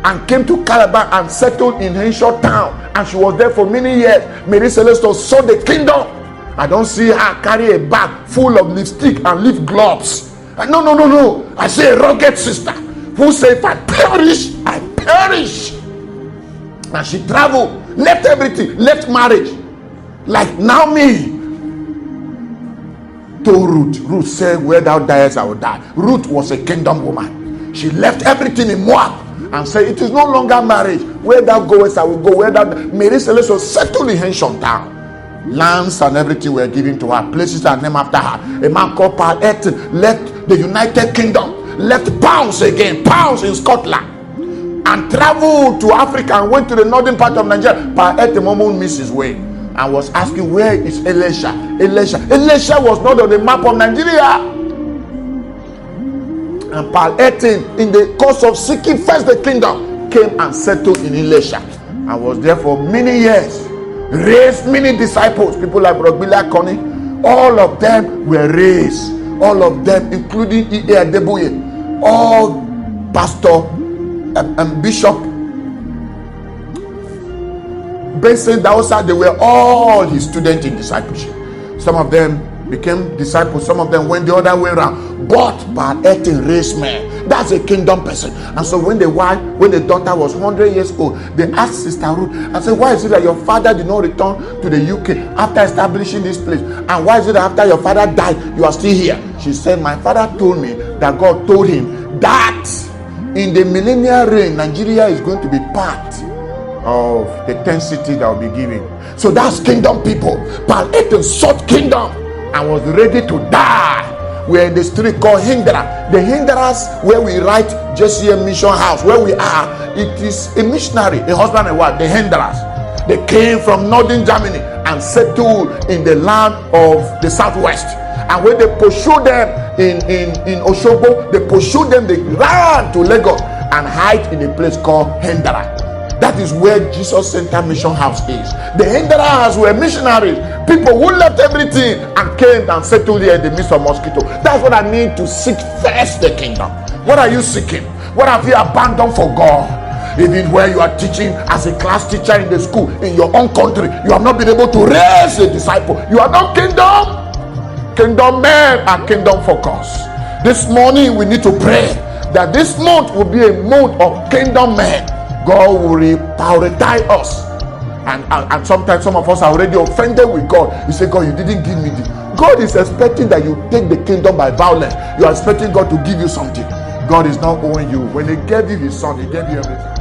and came to Calabar and settled in Henshaw town, and she was there for many years. Mary Celeste saw the kingdom. I don't see her carry a bag full of lipstick and lip gloves. No. I see a rugged sister who said, if I perish, I perish. And she traveled, left everything, left marriage. Like Naomi told Ruth. Ruth said, where thou diest, I will die. Ruth was a kingdom woman. She left everything in Moab and said, it is no longer marriage. Where thou goest, I will go. Where thou... Mary Celeste was settled in Henshaw town. Lands and everything were given to her. Places are named after her. A man called Paul Etten left the United Kingdom, left Pounds in Scotland, and traveled to Africa and went to the northern part of Nigeria. Paul Etten almost missed his way and was asking, where is Elisha? Elisha was not on the map of Nigeria. And Paul Etten, in the course of seeking first the kingdom, came and settled in Elisha and was there for many years. Raised many disciples, people like Brogbila Connie. All of them were raised. All of them, including E.A. Adeboye, all pastor and bishop Benson Daosa, they were all his students in discipleship. Some of them became disciples, some of them went the other way around. But by Etten raised men. That's a kingdom person. And so when the daughter was 100 years old, they asked Sister Ruth and said, why is it that your father did not return to the UK after establishing this place? And why is it that after your father died, you are still here? She said, my father told me that God told him that in the millennial reign, Nigeria is going to be part of the 10 cities that will be given. So that's kingdom people. Paul Etten sought kingdom and was ready to die. We're in the street called Hindra. The Hindras, where we write JCM Mission House, where we are, it is a missionary, a husband and wife, the Hindras. They came from northern Germany and settled in the land of the southwest. And when they pursued them in Oshobo, they pursued them, they ran to Lagos and hide in a place called Hindra. That is where Jesus Center Mission House is. The Hindras were missionaries, people who left everything and came and settled here in the midst of mosquito. That's what I mean to seek first the kingdom. What are you seeking? What have you abandoned for God? Even where you are teaching as a class teacher in the school, in your own country, you have not been able to raise a disciple. You are not kingdom. Kingdom men are kingdom focused. This morning we need to pray that this month will be a month of kingdom men. God will prioritize us. And sometimes some of us are already offended with God. You say, God, you didn't give me this. God is expecting that you take the kingdom by violence. You are expecting God to give you something. God is not owing you. When he gave you his son, he gave you everything.